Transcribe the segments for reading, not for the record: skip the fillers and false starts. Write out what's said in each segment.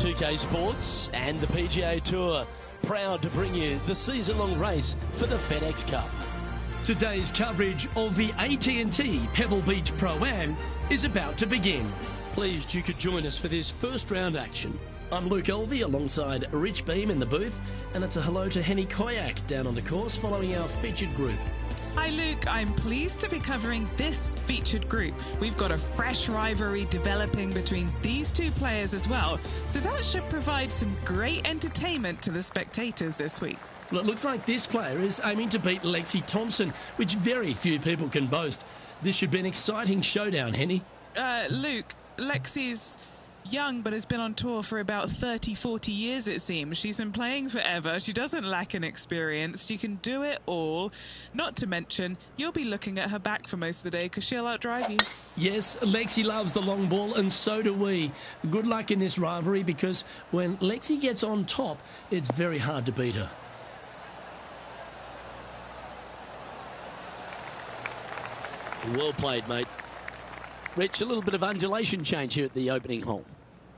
2K Sports and the PGA Tour, proud to bring you the season-long race for the FedEx Cup. Today's coverage of the AT&T Pebble Beach Pro-Am is about to begin. Pleased you could join us for this first round action. I'm Luke Elvey alongside Rich Beam in the booth, and it's a hello to Henny Koyak down on the course following our featured group. Hi Luke, I'm pleased to be covering this featured group. We've got a fresh rivalry developing between these two players as well, so that should provide some great entertainment to the spectators this week. Well, it looks like this player is aiming to beat Lexi Thompson, which very few people can boast. This should be an exciting showdown, Henny. Luke, Lexi's young but has been on tour for about 30-40 years, it seems. She's been playing forever. She doesn't lack in experience. She can do it all. Not to mention, you'll be looking at her back for most of the day because she'll outdrive you. Yes, Lexi loves the long ball, and so do we. Good luck in this rivalry, because when Lexi gets on top, it's very hard to beat her. Well played, mate. Rich, a little bit of undulation change here at the opening hole.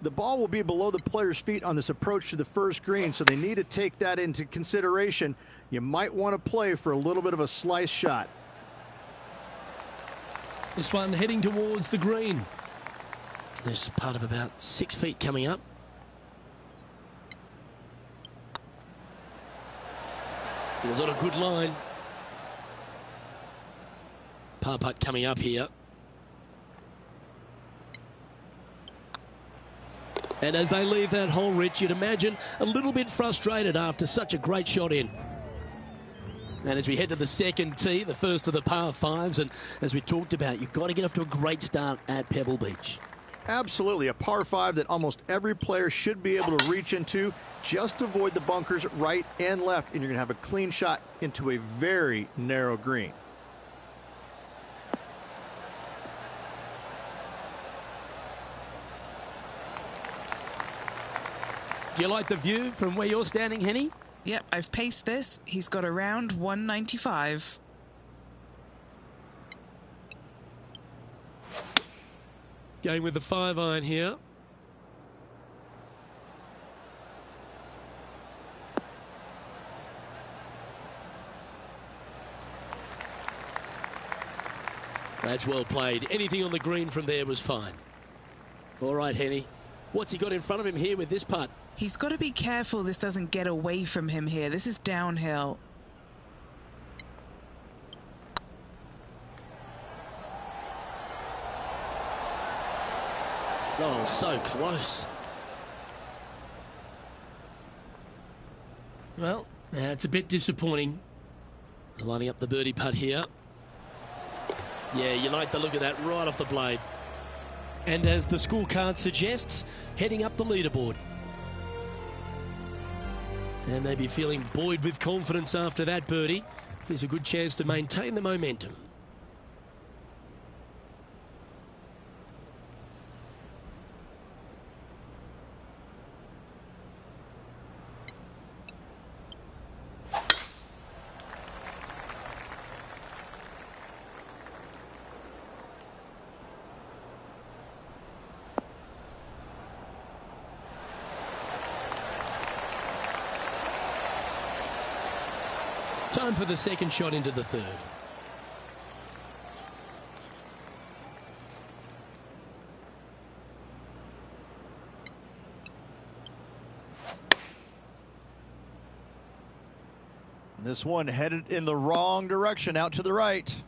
The ball will be below the player's feet on this approach to the first green, so they need to take that into consideration. You might want to play for a little bit of a slice shot. This one heading towards the green. There's part of about 6 feet coming up. It was on a good line. Par putt coming up here. And as they leave that hole, Rich, you'd imagine a little bit frustrated after such a great shot in. And as we head to the second tee, the first of the par fives, and as we talked about, you've got to get off to a great start at Pebble Beach. Absolutely, a par five that almost every player should be able to reach into. Just avoid the bunkers right and left, and you're going to have a clean shot into a very narrow green. Do you like the view from where you're standing, Henny? Yep, I've paced this. He's got around 195. Going with the 5-iron here. That's well played. Anything on the green from there was fine. All right, Henny. What's he got in front of him here with this putt? He's got to be careful this doesn't get away from him here. This is downhill. Oh, so close. Well, that's a bit disappointing. Lining up the birdie putt here. Yeah, you like the look of that right off the blade. And as the scorecard suggests, heading up the leaderboard. And they'd be feeling buoyed with confidence after that birdie. Here's a good chance to maintain the momentum. Time for the second shot into the third. This one headed in the wrong direction, out to the right.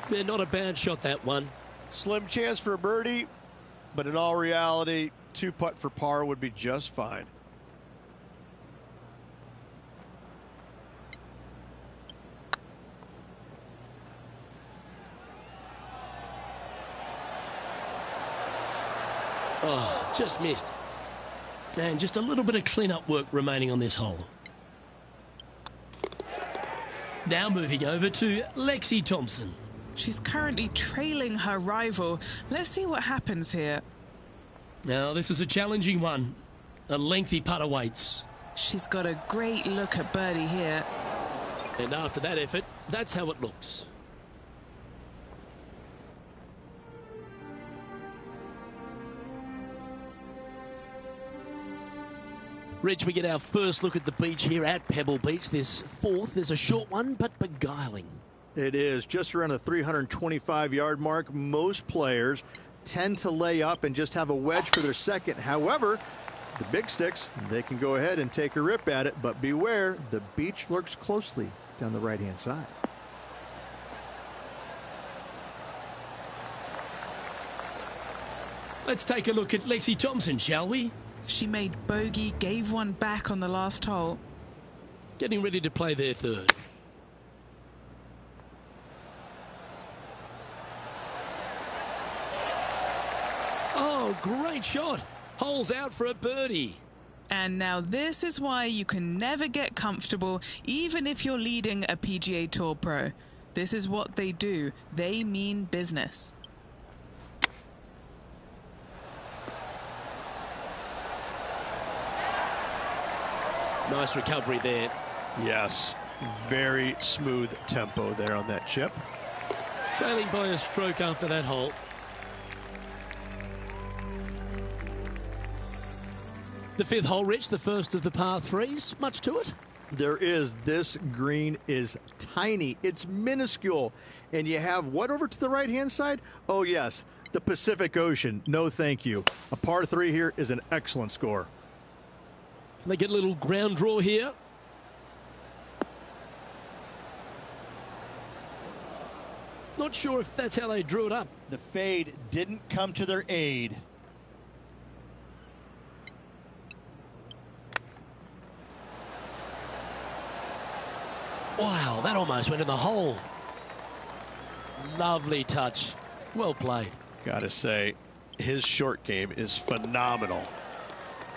Yeah, not a bad shot, that one. Slim chance for a birdie, but in all reality, 2-putt for par would be just fine. Oh, just missed. And just a little bit of clean-up work remaining on this hole. Now moving over to Lexi Thompson. She's currently trailing her rival. Let's see what happens here. Now, this is a challenging one. A lengthy putt awaits. She's got a great look at birdie here. And after that effort, that's how it looks. Rich, we get our first look at the beach here at Pebble Beach. This fourth is a short one, but beguiling. It is just around the 325-yard mark. Most players tend to lay up and just have a wedge for their second. However, the big sticks, they can go ahead and take a rip at it, but beware, the beach lurks closely down the right-hand side. Let's take a look at Lexi Thompson, shall we? She made bogey, gave one back on the last hole. Getting ready to play their third. Oh, great shot. Holes out for a birdie. And now this is why you can never get comfortable, even if you're leading a PGA Tour pro. This is what they do. They mean business. Nice recovery there. Yes, very smooth tempo there on that chip. Trailing by a stroke after that hole. The fifth hole, Rich, the first of the par threes. Much to it? There is. This green is tiny. It's minuscule. And you have what over to the right-hand side? Oh, yes, the Pacific Ocean. No, thank you. A par three here is an excellent score. Can they get a little ground draw here? Not sure if that's how they drew it up. The fade didn't come to their aid. Wow, that almost went in the hole. Lovely touch. Well played. Gotta say, his short game is phenomenal.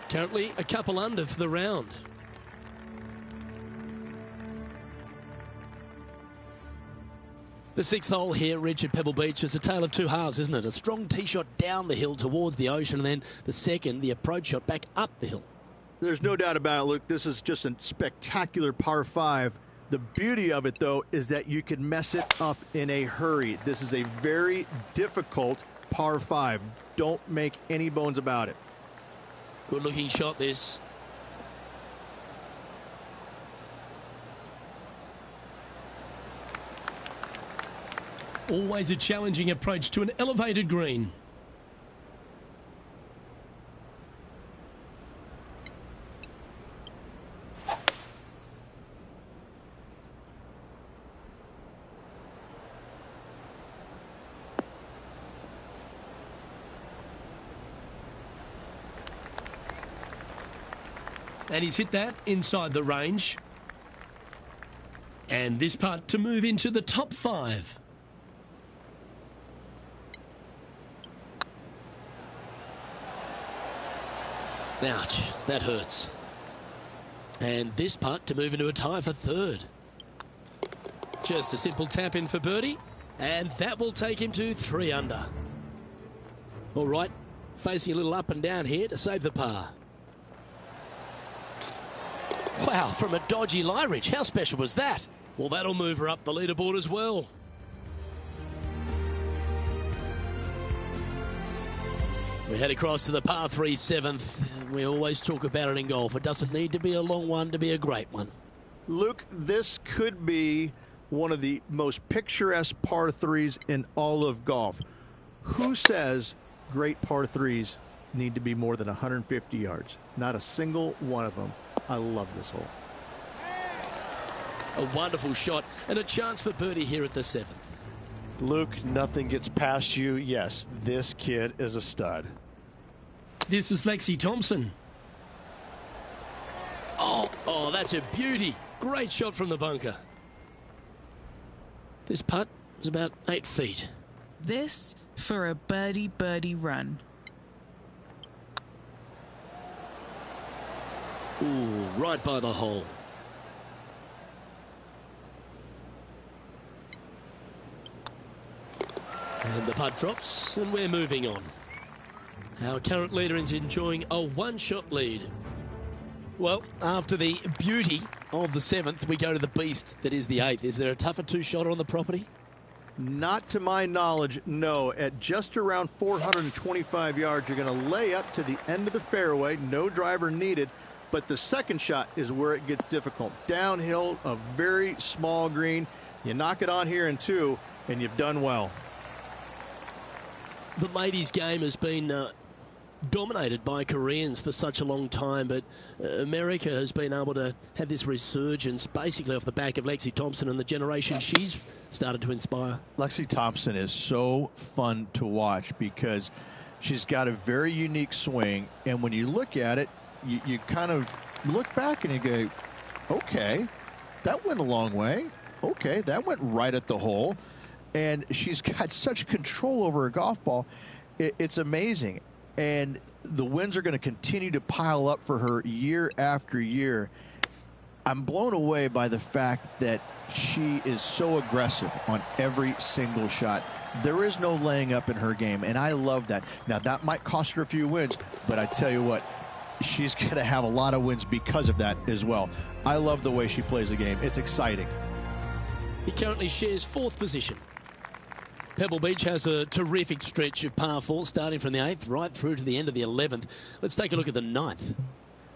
Currently a couple under for the round. The sixth hole here, Rich, at Pebble Beach, is a tale of two halves, isn't it? A strong tee shot down the hill towards the ocean, and then the second, the approach shot back up the hill. There's no doubt about it, Luke. This is just a spectacular par five. The beauty of it, though, is that you can mess it up in a hurry. This is a very difficult par five. Don't make any bones about it. Good looking shot, this. Always a challenging approach to an elevated green. And he's hit that inside the range. And this putt to move into the top five. Ouch, that hurts. And this putt to move into a tie for third. Just a simple tap in for birdie. And that will take him to 3 under. All right, facing a little up and down here to save the par. Wow, from a dodgy lie, Rich. How special was that? Well, that'll move her up the leaderboard as well. We head across to the par 3 7th. We always talk about it in golf. It doesn't need to be a long one to be a great one. Luke, this could be one of the most picturesque par threes in all of golf. Who says great par threes need to be more than 150 yards? Not a single one of them. I love this hole. A wonderful shot and a chance for birdie here at the 7th. Luke, nothing gets past you. Yes, this kid is a stud. This is Lexi Thompson. Oh, that's a beauty. Great shot from the bunker. This putt is about 8 feet. This for a birdie run. Ooh, right by the hole. And the putt drops, and we're moving on. Our current leader is enjoying a one-shot lead. Well, after the beauty of the 7th, we go to the beast that is the 8th. Is there a tougher two-shotter on the property? Not to my knowledge, no. At just around 425 yards, you're going to lay up to the end of the fairway. No driver needed. but the second shot is where it gets difficult. Downhill, a very small green. You knock it on here in 2, and you've done well. The ladies' game has been dominated by Koreans for such a long time, but America has been able to have this resurgence basically off the back of Lexi Thompson and the generation she's started to inspire. Lexi Thompson is so fun to watch because she's got a very unique swing, and when you look at it, you kind of look back and you go, okay, that went a long way. Okay, that went right at the hole. And she's got such control over her golf ball. It's amazing. And the wins are going to continue to pile up for her year after year. I'm blown away by the fact that she is so aggressive on every single shot. There is no laying up in her game, and I love that. Now, that might cost her a few wins, but I tell you what, she's going to have a lot of wins because of that as well. I love the way she plays the game. It's exciting. He currently shares 4th position. Pebble Beach has a terrific stretch of par 4 starting from the 8th right through to the end of the 11th. Let's take a look at the 9th.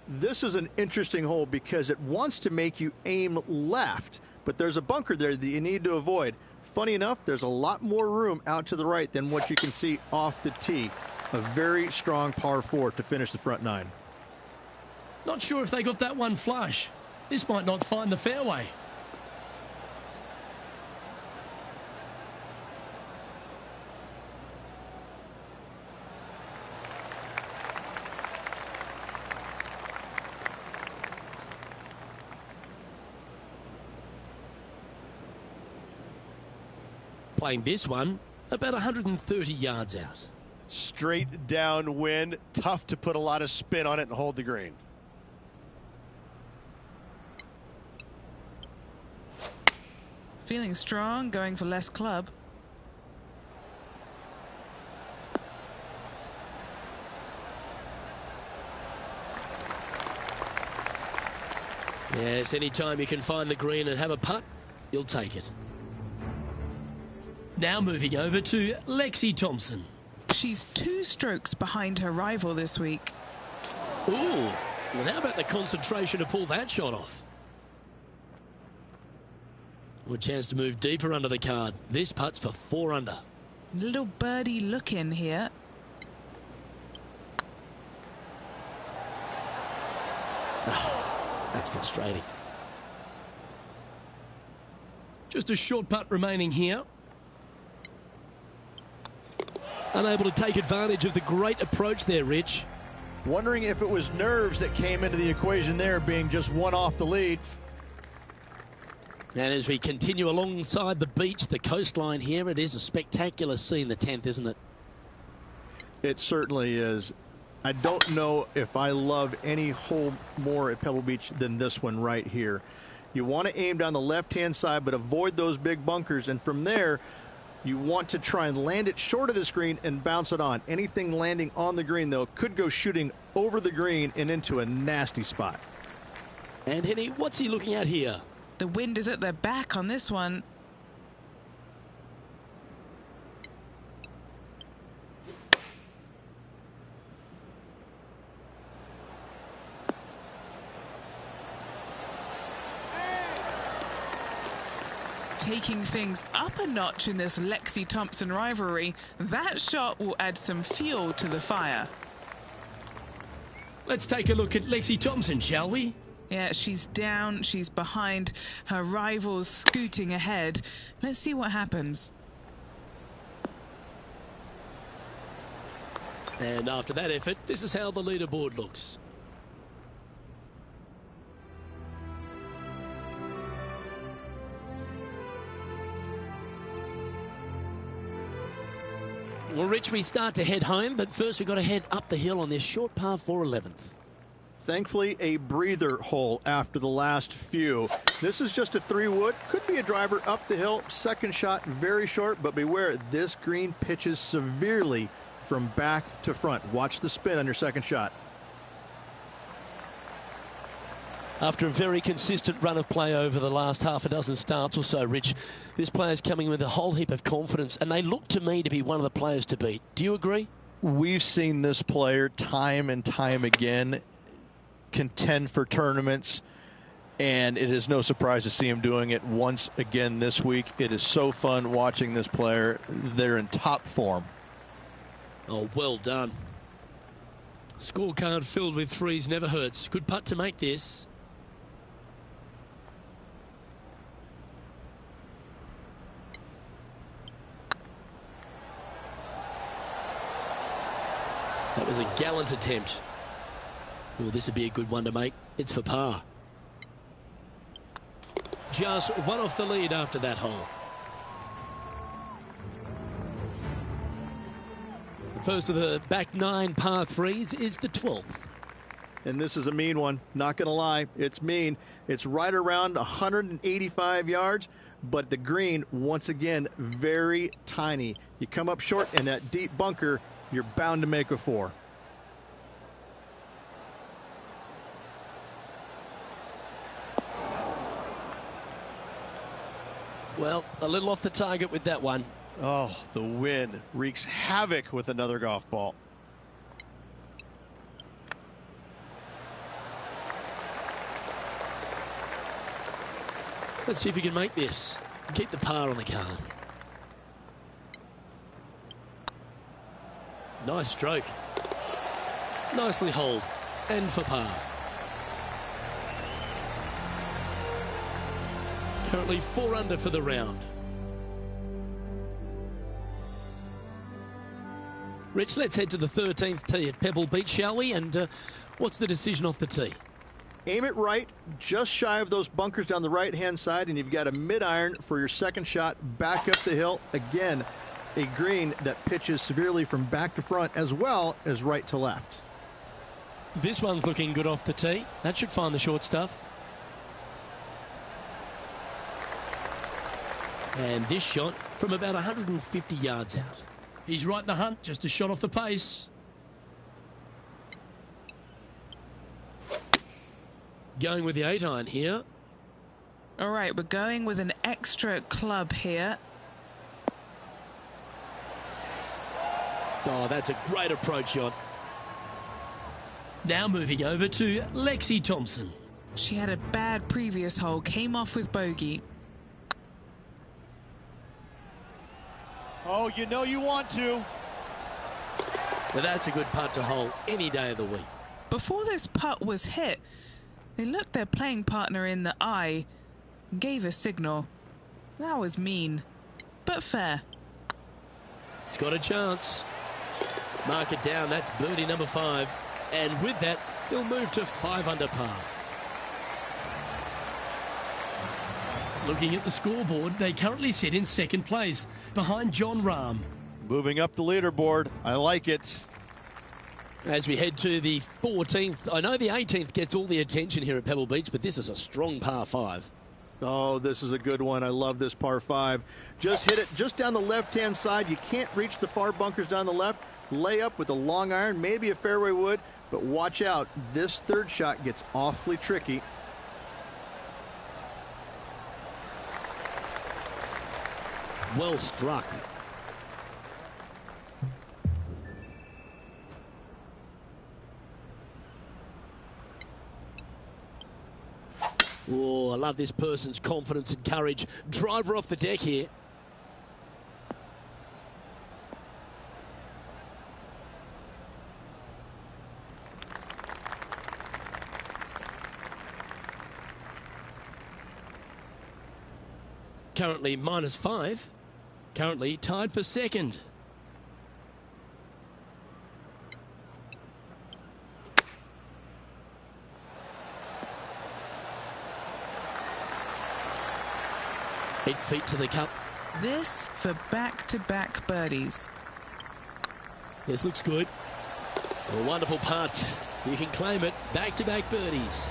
This is an interesting hole because it wants to make you aim left, but there's a bunker there that you need to avoid. Funny enough, there's a lot more room out to the right than what you can see off the tee. A very strong par 4 to finish the front 9. Not sure if they got that one flush. This might not find the fairway. Playing this one about 130 yards out. Straight downwind, tough to put a lot of spin on it and hold the green. Feeling strong, going for less club. Yes, anytime you can find the green and have a putt, you'll take it. Now moving over to Lexi Thompson. She's 2 strokes behind her rival this week. Ooh, well, how about the concentration to pull that shot off? Well, a chance to move deeper under the card. This putt's for 4 under. Little birdie look in here. Oh, that's frustrating. Just a short putt remaining here. Unable to take advantage of the great approach there, Rich. Wondering if it was nerves that came into the equation there, being just 1 off the lead. And as we continue alongside the beach, the coastline here, it is a spectacular scene, the 10th, isn't it? It certainly is. I don't know if I love any hole more at Pebble Beach than this one right here. You want to aim down the left-hand side, but avoid those big bunkers. And from there, you want to try and land it short of the green and bounce it on. Anything landing on the green, though, could go shooting over the green and into a nasty spot. And Henny, what's he looking at here? The wind is at their back on this one. Taking things up a notch in this Lexi Thompson rivalry. That shot will add some fuel to the fire. Let's take a look at Lexi Thompson, shall we? Yeah, she's down, she's behind, her rivals scooting ahead. Let's see what happens. And after that effort, this is how the leaderboard looks. Well, Rich, we start to head home, but first we've got to head up the hill on this short par 4 11th. Thankfully, a breather hole after the last few. This is just a 3-wood. Could be a driver up the hill. Second shot, very short, but beware, this green pitches severely from back to front. Watch the spin on your second shot. After a very consistent run of play over the last half a dozen starts or so, Rich, this player's coming with a whole heap of confidence, and they look to me to be one of the players to beat. Do you agree? We've seen this player time and time again contend for tournaments, and it is no surprise to see him doing it once again this week. It is so fun watching this player. They're in top form. Oh, well done. Scorecard filled with threes never hurts. Good putt to make this. That was a gallant attempt. Oh, this would be a good one to make. It's for par. Just one off the lead after that hole. The first of the back 9 par 3s is the 12th. And this is a mean one. Not going to lie. It's mean. It's right around 185 yards, but the green, once again, very tiny. You come up short in that deep bunker, you're bound to make a 4. Well, a little off the target with that one. Oh, the wind wreaks havoc with another golf ball. Let's see if he can make this. Keep the par on the card. Nice stroke. Nicely holed. And for par. Currently 4 under for the round. Rich, let's head to the 13th tee at Pebble Beach, shall we? And what's the decision off the tee? Aim it right, just shy of those bunkers down the right-hand side, and you've got a mid-iron for your second shot back up the hill. Again, a green that pitches severely from back to front as well as right to left. This one's looking good off the tee. That should find the short stuff. And this shot from about 150 yards out. He's right in the hunt, just a shot off the pace. Going with the 8-iron here. All right, we're going with an extra club here. Oh, that's a great approach shot. Now moving over to Lexi Thompson. She had a bad previous hole, came off with bogey. Oh, you know you want to. But that's a good putt to hole any day of the week. Before this putt was hit, they looked their playing partner in the eye and gave a signal. That was mean, but fair. It's got a chance. Mark it down. That's birdie number 5. And with that, he'll move to 5 under par. Looking at the scoreboard, they currently sit in second place behind John Rahm. Moving up the leaderboard. I like it. As we head to the 14th, I know the 18th gets all the attention here at Pebble Beach, but this is a strong par 5. Oh, this is a good one. I love this par 5. Just hit it just down the left-hand side. You can't reach the far bunkers down the left. Lay up with a long iron, maybe a fairway wood, but watch out. This third shot gets awfully tricky. Well struck. Oh, I love this person's confidence and courage. Driver off the deck here. Currently -5. Currently tied for second. Eight feet to the cup. This for back-to-back birdies. This looks good. A wonderful putt. You can claim it. Back-to-back birdies.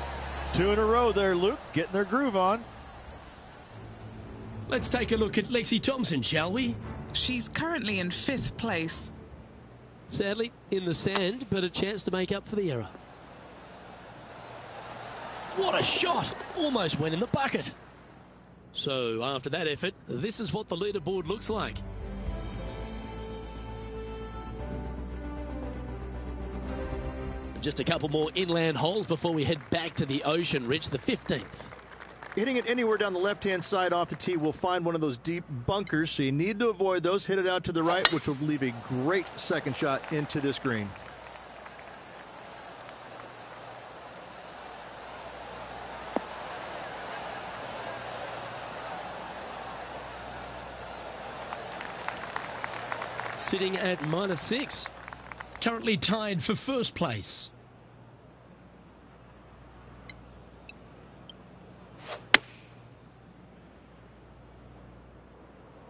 2 in a row there, Luke. Getting their groove on. Let's take a look at Lexi Thompson, shall we? She's currently in 5th place. Sadly, in the sand, but a chance to make up for the error. What a shot! Almost went in the bucket. So, after that effort, this is what the leaderboard looks like. just a couple more inland holes before we head back to the ocean. Rich, the 15th. Hitting it anywhere down the left-hand side off the tee will find one of those deep bunkers, so you need to avoid those. Hit it out to the right, which will leave a great second shot into this green. Sitting at -6. Currently tied for first place.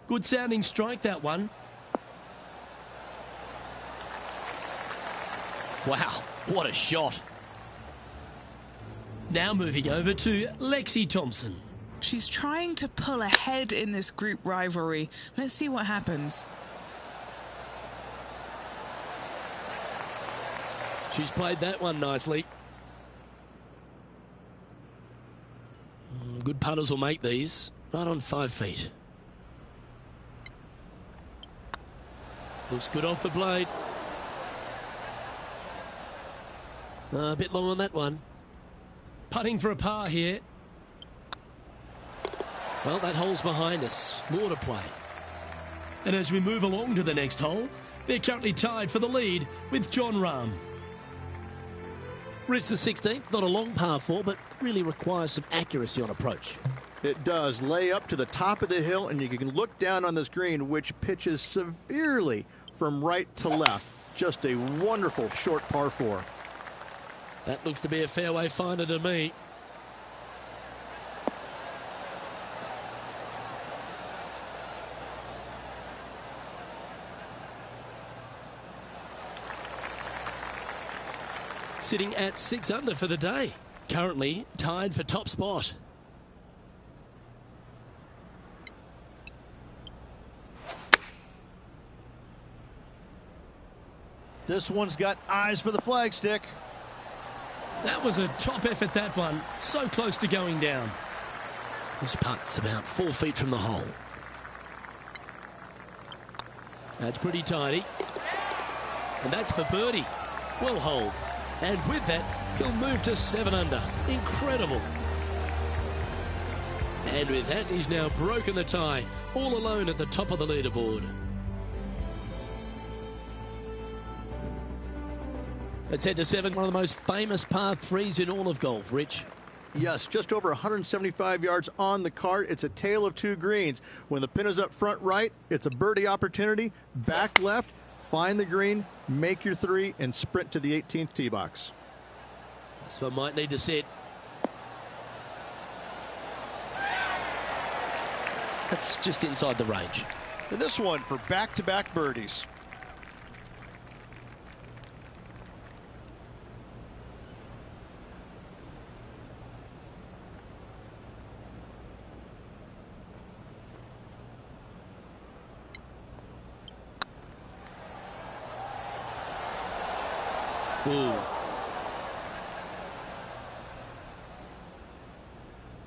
Good sounding strike, that one. Wow, what a shot. Now moving over to Lexi Thompson. She's trying to pull ahead in this group rivalry. Let's see what happens. She's played that one nicely. Good putters will make these. Right on 5 feet. Looks good off the blade. A bit long on that one. Putting for a par here. Well, that hole's behind us. More to play. And as we move along to the next hole, they're currently tied for the lead with John Rahm. Rich, the 16th, not a long par 4, but really requires some accuracy on approach. It does. Lay up to the top of the hill, and you can look down on this green, which pitches severely from right to left. Just a wonderful short par 4. That looks to be a fairway finder to me. Sitting at 6 under for the day. Currently tied for top spot. This one's got eyes for the flagstick. That was a top effort, that one. So close to going down. This putt's about 4 feet from the hole. That's pretty tidy. And that's for birdie. Well holed. And with that, he'll move to 7 under. Incredible. And with that, he's now broken the tie, all alone at the top of the leaderboard. Let's head to 7, one of the most famous par 3s in all of golf. Rich? Yes, just over 175 yards on the cart. It's a tale of 2 greens. When the pin is up front right, it's a birdie opportunity. Back left, find the green, make your 3, and sprint to the 18th tee box. So I might need to set. That's just inside the range. And this one for back-to-back birdies. Ooh.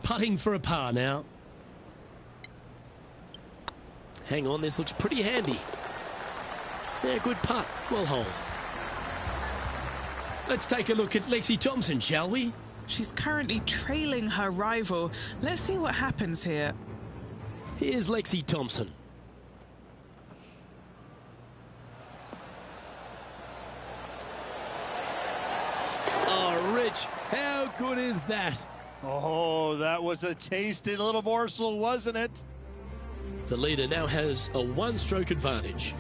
Putting for a par now. Hang on, this looks pretty handy. Yeah, good putt. Well holed. Let's take a look at Lexi Thompson, shall we? She's currently trailing her rival. Let's see what happens here. Here's Lexi Thompson. Oh, Rich, how good is that? Oh, that was a tasty little morsel, wasn't it? The leader now has a 1-stroke advantage.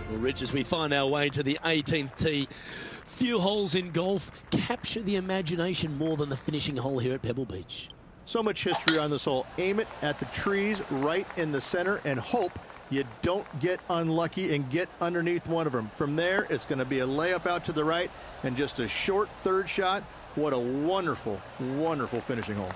Well, Rich, as we find our way to the 18th tee, few holes in golf capture the imagination more than the finishing hole here at Pebble Beach. So much history on this hole. Aim it at the trees right in the center and hope you don't get unlucky and get underneath one of them. From there, it's going to be a layup out to the right and just a short 3rd shot. What a wonderful, wonderful finishing hole.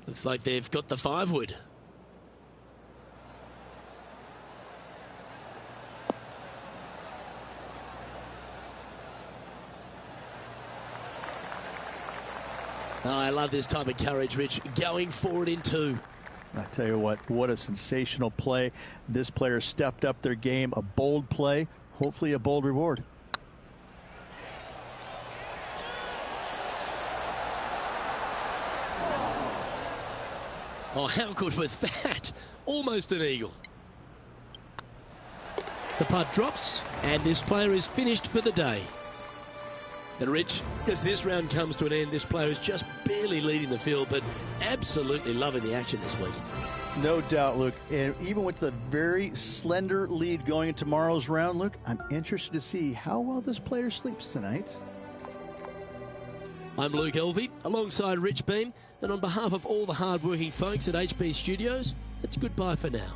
Looks like they've got the 5-wood. Oh, I love this type of courage, Rich. Going forward in two. I tell you what a sensational play. This player stepped up their game. A bold play, hopefully a bold reward. Oh, how good was that? Almost an eagle. The putt drops, and this player is finished for the day. And Rich, as this round comes to an end, this player is just barely leading the field, but absolutely loving the action this week. No doubt, Luke. And even with the very slender lead going into tomorrow's round, Luke, I'm interested to see how well this player sleeps tonight. I'm Luke Elvey, alongside Rich Beam, and on behalf of all the hard-working folks at HP Studios, it's goodbye for now.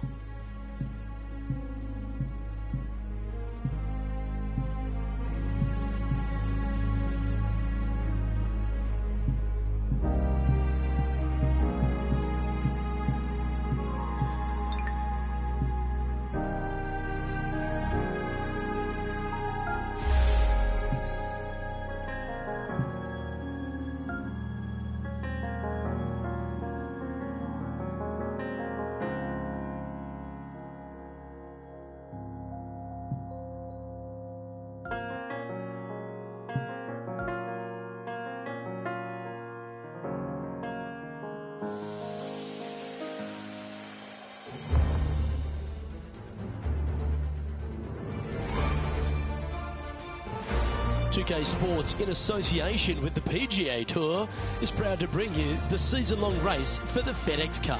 UK Sports, in association with the PGA Tour, is proud to bring you the season-long race for the FedEx Cup.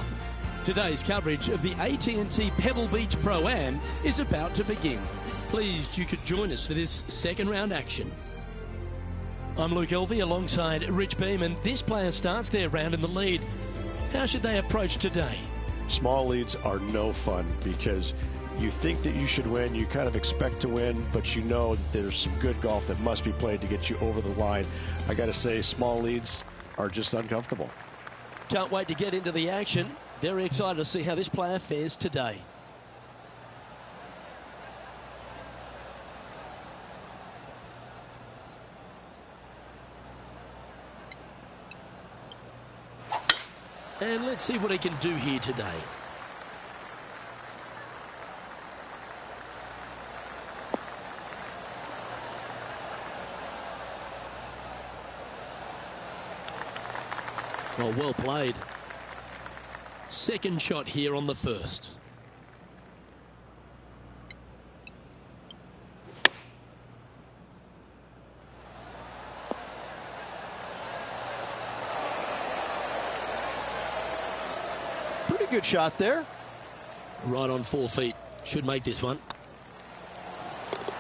Today's coverage of the AT&T Pebble Beach Pro-Am is about to begin. Pleased you could join us for this second round action. I'm Luke Elvey alongside Rich Beam, and this player starts their round in the lead. How should they approach today? Small leads are no fun because you think that you should win, you kind of expect to win, but you know that there's some good golf that must be played to get you over the line. I got to say, small leads are just uncomfortable. Can't wait to get into the action. Very excited to see how this player fares today. And let's see what he can do here today. Well played. Second shot here on the first. Pretty good shot there. Right on 4 feet. Should make this one.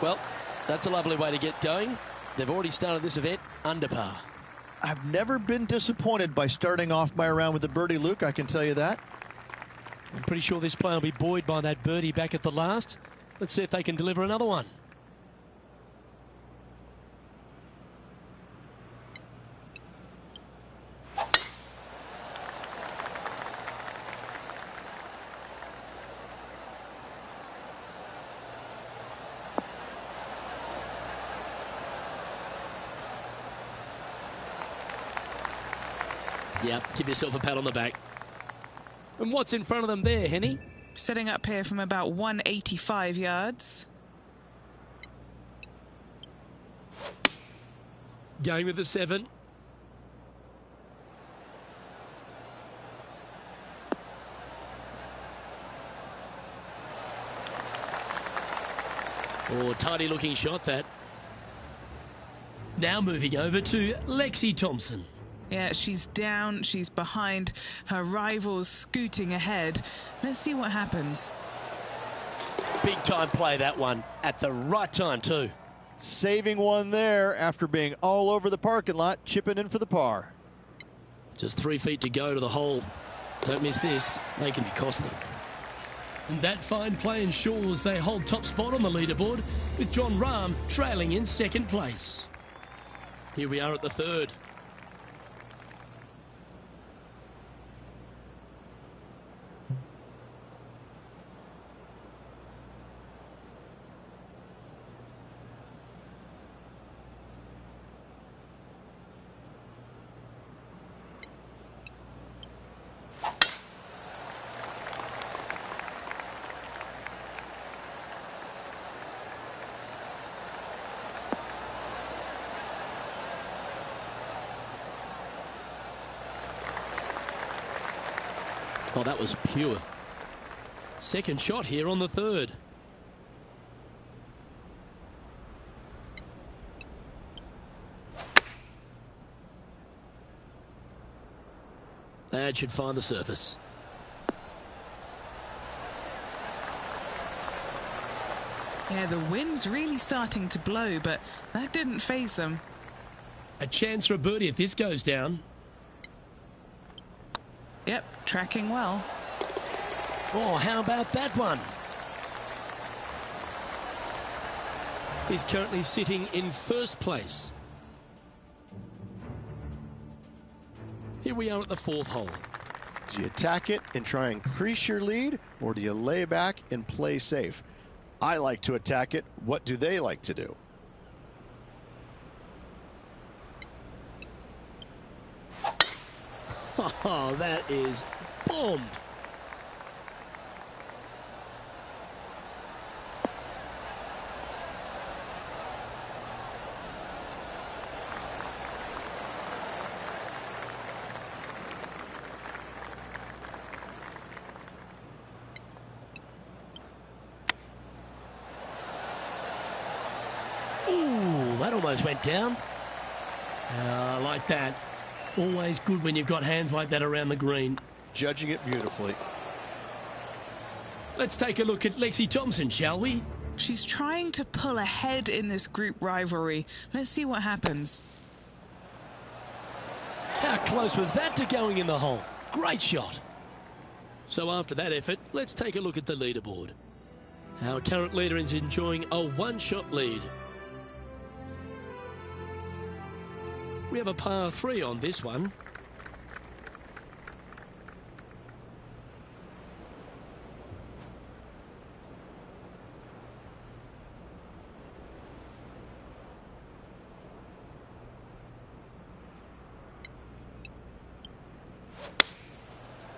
Well, that's a lovely way to get going. They've already started this event under par. I've never been disappointed by starting off my round with a birdie, Luke, I can tell you that. I'm pretty sure this player will be buoyed by that birdie back at the last. Let's see if they can deliver another one. Yep, give yourself a pat on the back. And what's in front of them there, Henny? Setting up here from about 185 yards. Going with the 7. Oh, tidy looking shot that. Now moving over to Lexi Thompson. Yeah, she's down, she's behind, her rivals scooting ahead. Let's see what happens. Big time play, that one, at the right time too. Saving one there after being all over the parking lot, chipping in for the par. Just 3 feet to go to the hole. Don't miss this, they can be costly. And that fine play ensures they hold top spot on the leaderboard, with John Rahm trailing in second place. Here we are at the third. Oh, that was pure. Second shot here on the third. That should find the surface. Yeah, the wind's really starting to blow, but that didn't faze them. A chance for a birdie if this goes down. Yep, tracking well. Oh, how about that one? He's currently sitting in first place. Here we are at the fourth hole. Do you attack it and try and increase your lead, or do you lay back and play safe? I like to attack it. What do they like to do? Oh, that is bombed. Ooh, that almost went down. I like that. Always good when you've got hands like that around the green. Judging it beautifully. Let's take a look at Lexi Thompson, shall we? She's trying to pull ahead in this group rivalry. Let's see what happens. How close was that to going in the hole? Great shot. So after that effort, let's take a look at the leaderboard. Our current leader is enjoying a one-shot lead. We have a par 3 on this one.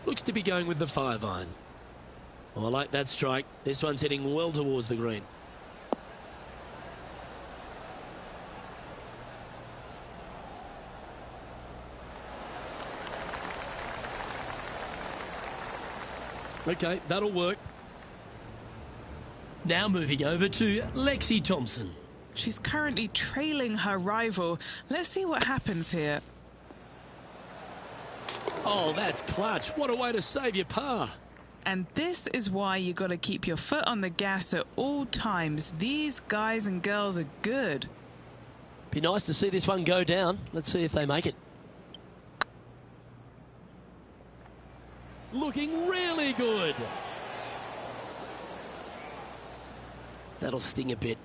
Looks to be going with the 5-iron. Oh, I like that strike. This one's heading well towards the green. Okay, that'll work. Now moving over to Lexi Thompson. She's currently trailing her rival. Let's see what happens here. Oh, that's clutch. What a way to save your par. And this is why you got to keep your foot on the gas at all times. These guys and girls are good. Be nice to see this one go down. Let's see if they make it. Looking really good. That'll sting a bit.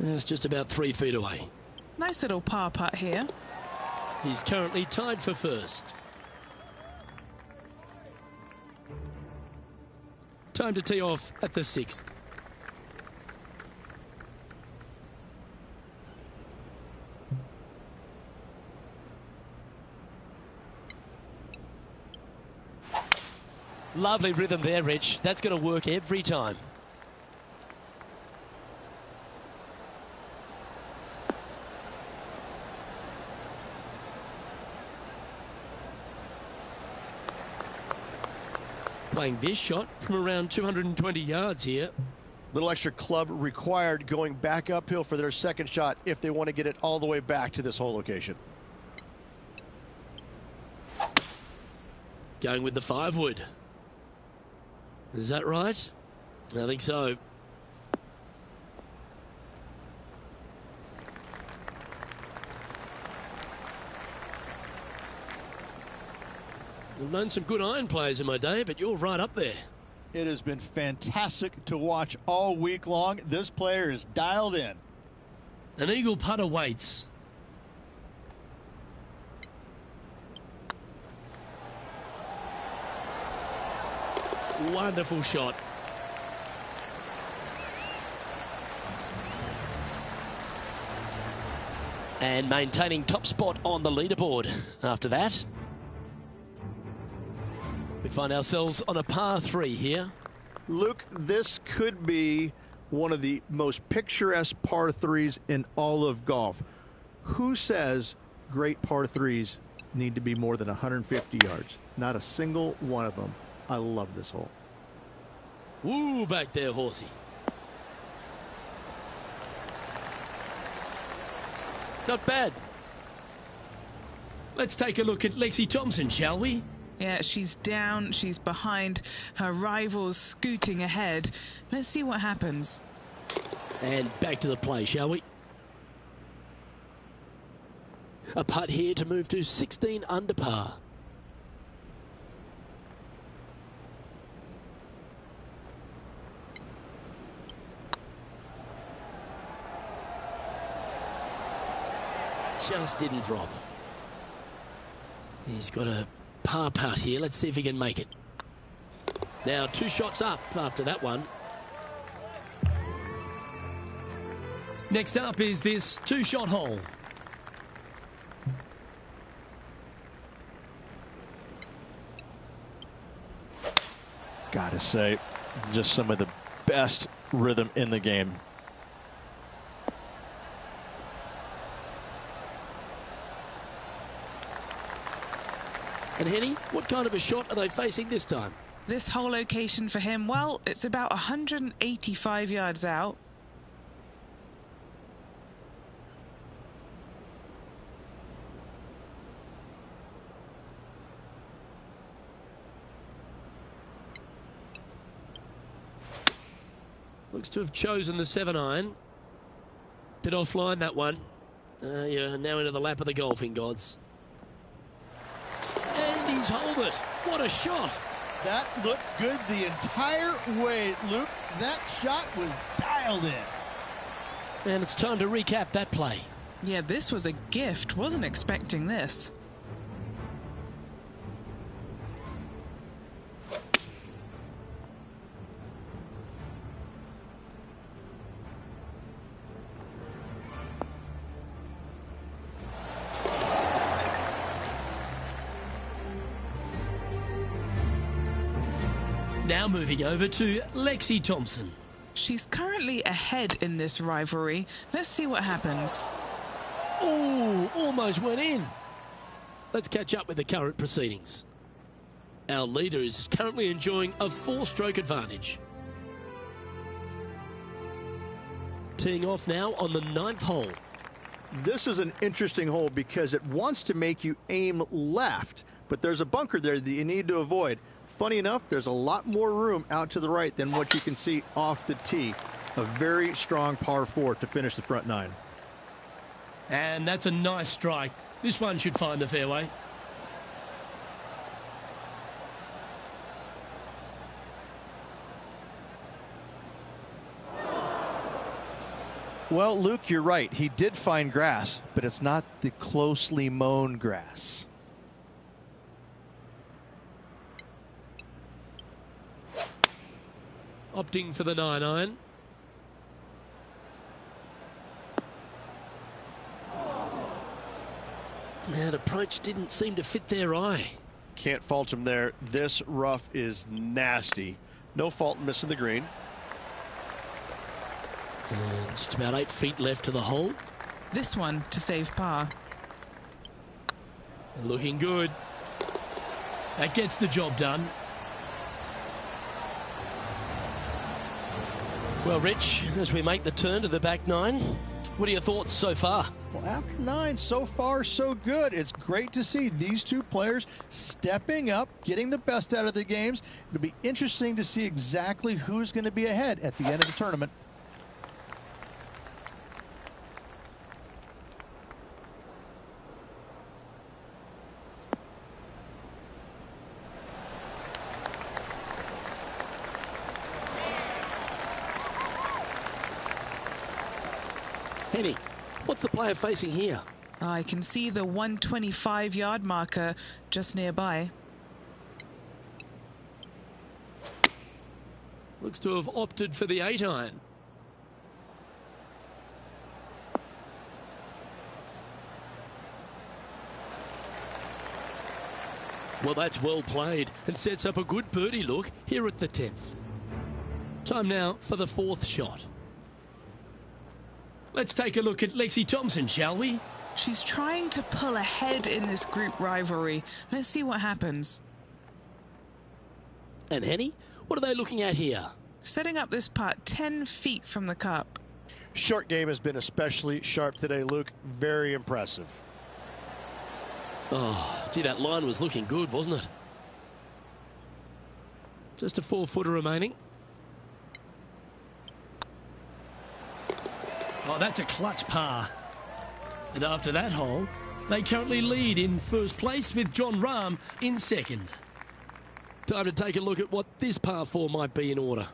It's just about 3 feet away. Nice little par putt here. He's currently tied for first. Time to tee off at the 6th. Lovely rhythm there, Rich. That's going to work every time. Playing this shot from around 220 yards here. Little extra club required going back uphill for their second shot if they want to get it all the way back to this hole location. Going with the 5-wood. Is that right? I think so. I've known some good iron players in my day, but you're right up there. It has been fantastic to watch all week long. This player is dialed in. An eagle putt awaits. Wonderful shot. And maintaining top spot on the leaderboard after that. We find ourselves on a par 3 here. Luke, this could be one of the most picturesque par 3s in all of golf. Who says great par 3s need to be more than 150 yards? Not a single one of them. I love this hole. Ooh, back there, horsey. Not bad. Let's take a look at Lexi Thompson, shall we? Yeah, she's down, she's behind, her rivals scooting ahead. Let's see what happens. And back to the play, shall we? A putt here to move to 16 under par. Just didn't drop. He's got a par putt here. Let's see if he can make it. Now 2 shots up after that one. Next up is this 2-shot hole. Gotta say, just some of the best rhythm in the game. And Henny, what kind of a shot are they facing this time? This whole location for him, well, it's about 185 yards out. Looks to have chosen the 7-iron. Bit offline, that one. You're now into the lap of the golfing gods. And he's holed it. What a shot. That looked good the entire way, Luke. That shot was dialed in. And it's time to recap that play. Yeah, this was a gift. Wasn't expecting this. Now moving over to Lexi Thompson. She's currently ahead in this rivalry. Let's see what happens. Oh, almost went in. Let's catch up with the current proceedings. Our leader is currently enjoying a 4-stroke advantage. Teeing off now on the 9th hole. This is an interesting hole because it wants to make you aim left, but there's a bunker there that you need to avoid. Funny enough, there's a lot more room out to the right than what you can see off the tee. A very strong par 4 to finish the front 9. And that's a nice strike. This one should find the fairway. Well, Luke, you're right. He did find grass, but it's not the closely mown grass. Opting for the 9-iron. That approach didn't seem to fit their eye. Can't fault him there. This rough is nasty. No fault in missing the green. And just about 8 feet left to the hole. This one to save par. Looking good. That gets the job done. Well, Rich, as we make the turn to the back 9, what are your thoughts so far? Well, after 9, so far, so good. It's great to see these two players stepping up, getting the best out of the games. It'll be interesting to see exactly who's going to be ahead at the end of the tournament. Henny, what's the player facing here? I can see the 125-yard marker just nearby. Looks to have opted for the 8-iron. Well, that's well played and sets up a good birdie look here at the 10th. Time now for the 4th shot. Let's take a look at Lexi Thompson, shall we? She's trying to pull ahead in this group rivalry. Let's see what happens. And Henny, what are they looking at here? Setting up this putt 10 feet from the cup. Short game has been especially sharp today, Luke. Very impressive. Oh, gee, that line was looking good, wasn't it? Just a 4-footer remaining. Oh, that's a clutch par. And after that hole, they currently lead in first place with John Rahm in second. Time to take a look at what this par 4 might be in order.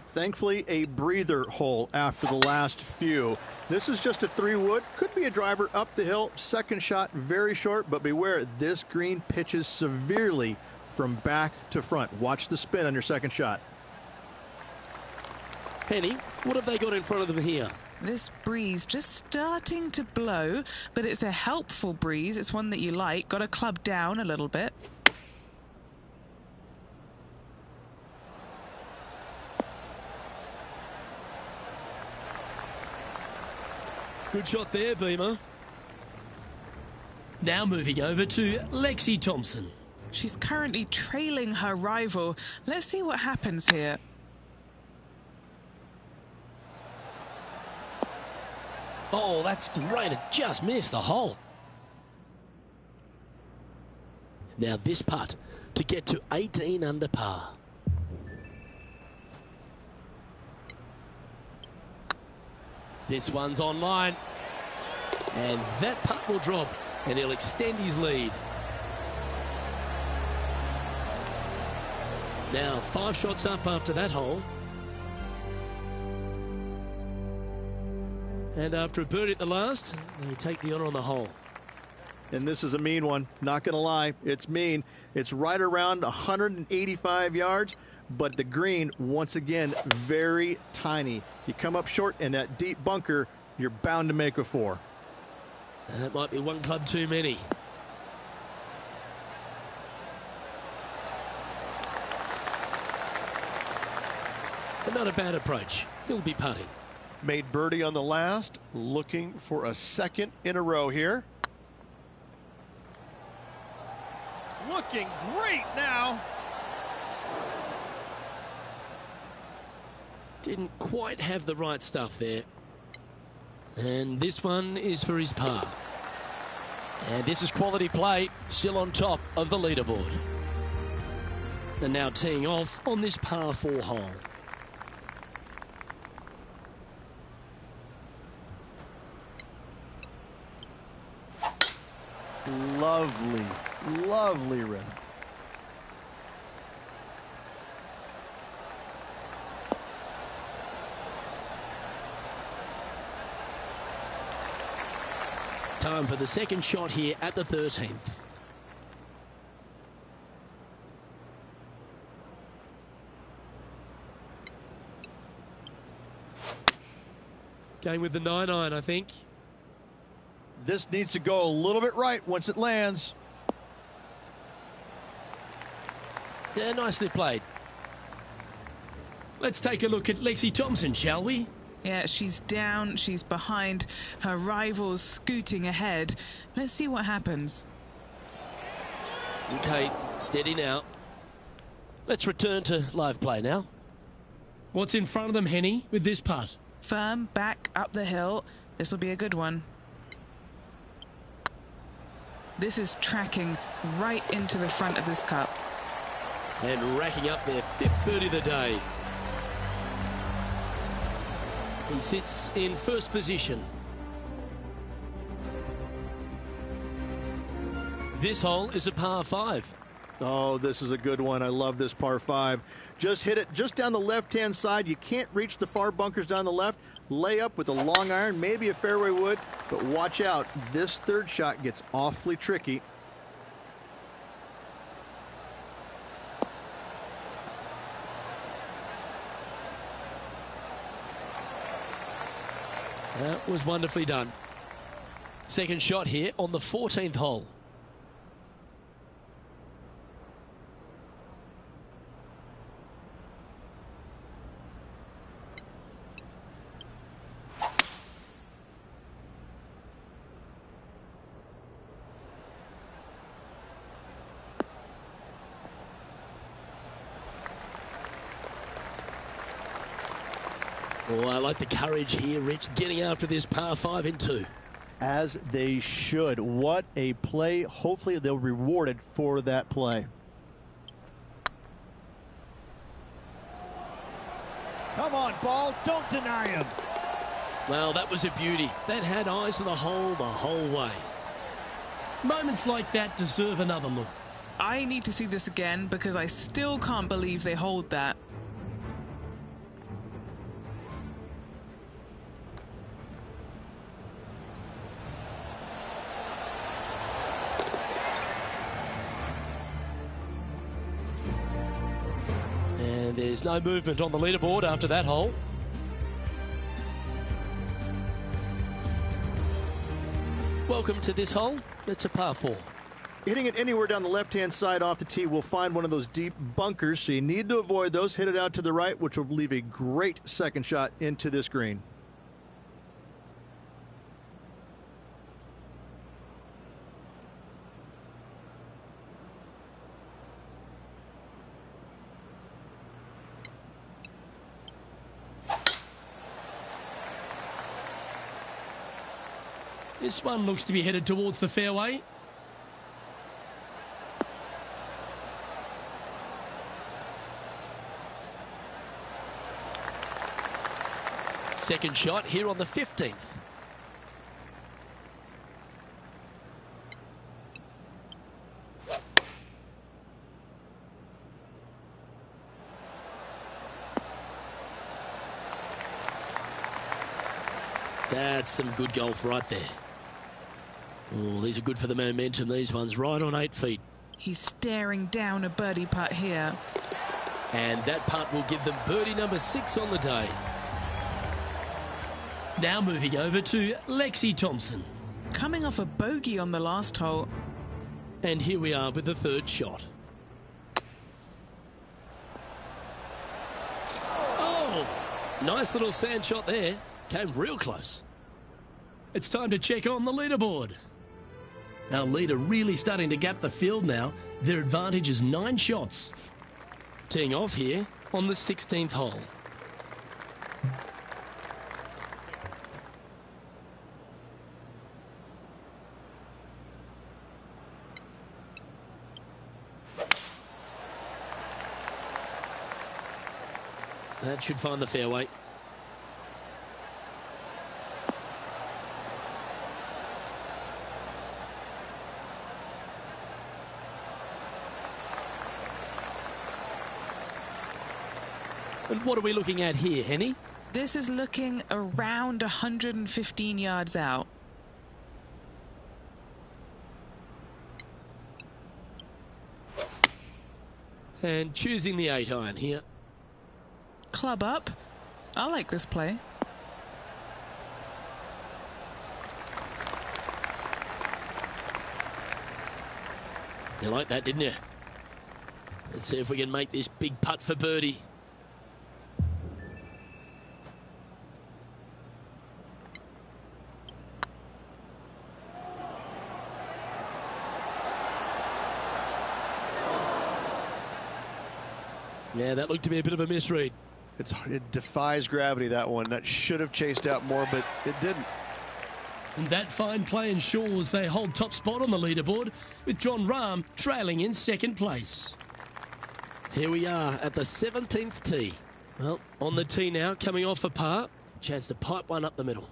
Thankfully, a breather hole after the last few. This is just a 3-wood. Could be a driver up the hill. Second shot, very short, but beware, this green pitches severely from back to front. Watch the spin on your second shot. Henny, what have they got in front of them here? This breeze just starting to blow, but it's a helpful breeze. It's one that you like. Got to club down a little bit. Good shot there, Beamer. Now moving over to Lexi Thompson. She's currently trailing her rival. Let's see what happens here. Oh, that's great. It just missed the hole. Now this putt to get to 18 under par. This one's online. And that putt will drop, and he'll extend his lead. Now 5 shots up after that hole. And after a birdie at the last, they take the honour on the hole. And this is a mean one. Not going to lie, it's mean. It's right around 185 yards, but the green, once again, very tiny. You come up short in that deep bunker, you're bound to make a 4. That might be one club too many. But not a bad approach. He'll be putting. Made birdie on the last, looking for a second in a row here. Looking great now. Didn't quite have the right stuff there. And this one is for his par. And this is quality play, still on top of the leaderboard. And now teeing off on this par 4 hole. Lovely, lovely rhythm. Time for the second shot here at the 13th. Going with the 9-iron, I think. This needs to go a little bit right once it lands. Yeah, nicely played. Let's take a look at Lexi Thompson, shall we? Yeah, she's down, she's behind, her rival's scooting ahead. Let's see what happens. Okay, steady now. Let's return to live play now. What's in front of them, Henny, with this putt? Firm, back, up the hill. This will be a good one. This is tracking right into the front of this cup. And racking up their 5th birdie of the day. He sits in first position. This hole is a par 5. Oh, this is a good one. I love this par 5. Just hit it just down the left-hand side. You can't reach the far bunkers down the left. Lay up with a long iron, maybe a fairway wood, but watch out. This third shot gets awfully tricky. That was wonderfully done. Second shot here on the 14th hole. Oh, I like the courage here, Rich, getting after this par 5 in 2. As they should. What a play. Hopefully they'll be rewarded for that play. Come on, ball. Don't deny him. Well, that was a beauty. That had eyes to the whole way. Moments like that deserve another look. I need to see this again because I still can't believe they hold that. And there's no movement on the leaderboard after that hole. Welcome to this hole. It's a par 4. Hitting it anywhere down the left-hand side off the tee will find one of those deep bunkers, so you need to avoid those. Hit it out to the right, which will leave a great second shot into this green. This one looks to be headed towards the fairway. Second shot here on the 15th. That's some good golf right there. Oh, these are good for the momentum, these ones, right on 8 feet. He's staring down a birdie putt here. And that putt will give them birdie number 6 on the day. Now moving over to Lexi Thompson. Coming off a bogey on the last hole. And here we are with the third shot. Oh, nice little sand shot there. Came real close. It's time to check on the leaderboard. Our leader really starting to gap the field now. Their advantage is 9 shots. Teeing off here on the 16th hole. That should find the fairway. And what are we looking at here, Henny? This is looking around 115 yards out. And choosing the 8-iron here. Club up. I like this play. You like that, didn't you? Let's see if we can make this big putt for birdie. Yeah, that looked to be a bit of a misread. It defies gravity, that one. That should have chased out more, but it didn't. And that fine play ensures they hold top spot on the leaderboard, with John Rahm trailing in second place. Here we are at the 17th tee. Well, on the tee now, coming off a par. Chance to pipe one up the middle.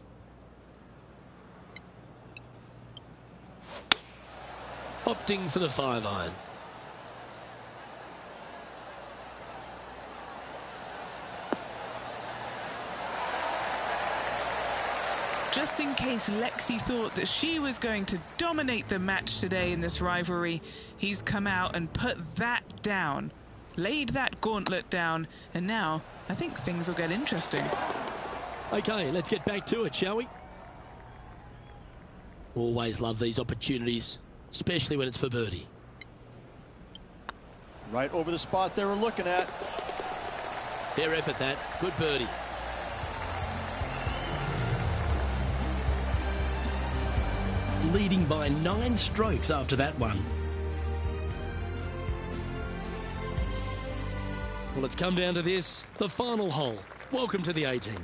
Opting for the 5-iron. Just in case Lexi thought that she was going to dominate the match today in this rivalry, he's come out and put that down, laid that gauntlet down, and now I think things will get interesting. Okay, let's get back to it, shall we? Always love these opportunities, especially when it's for birdie. Right over the spot they were looking at. Fair effort, that. Good birdie. Leading by 9 strokes after that one. Well, it's come down to this, the final hole. Welcome to the 18th.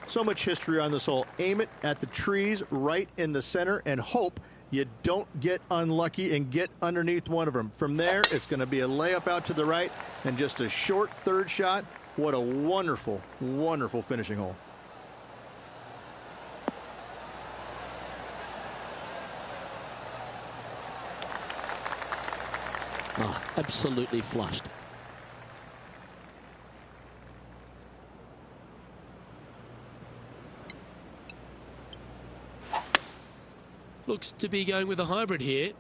So much history on this hole. Aim it at the trees right in the center and hope you don't get unlucky and get underneath one of them. From there, it's going to be a layup out to the right and just a short third shot. What a wonderful, wonderful finishing hole. Oh, absolutely flushed. Looks to be going with a hybrid here.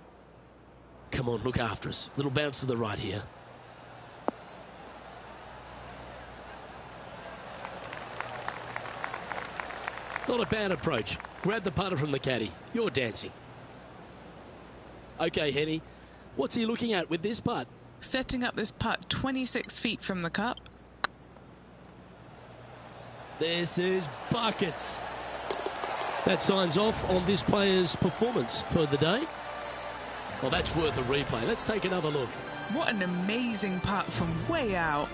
Come on, look after us. Little bounce to the right here. Not a bad approach. Grab the putter from the caddy. You're dancing. Okay, Henny. What's he looking at with this putt? Setting up this putt 26 feet from the cup. This is buckets. That signs off on this player's performance for the day. Well, that's worth a replay. Let's take another look. What an amazing putt from way out.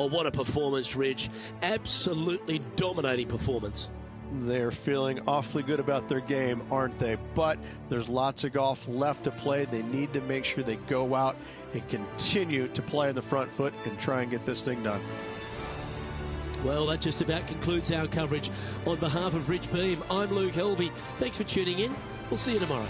Oh, what a performance, Ridge. Absolutely dominating performance. They're feeling awfully good about their game, aren't they? But there's lots of golf left to play. They need to make sure they go out and continue to play on the front foot and try and get this thing done. Well, that just about concludes our coverage. On behalf of Rich Beam, I'm Luke Helvey. Thanks for tuning in. We'll see you tomorrow.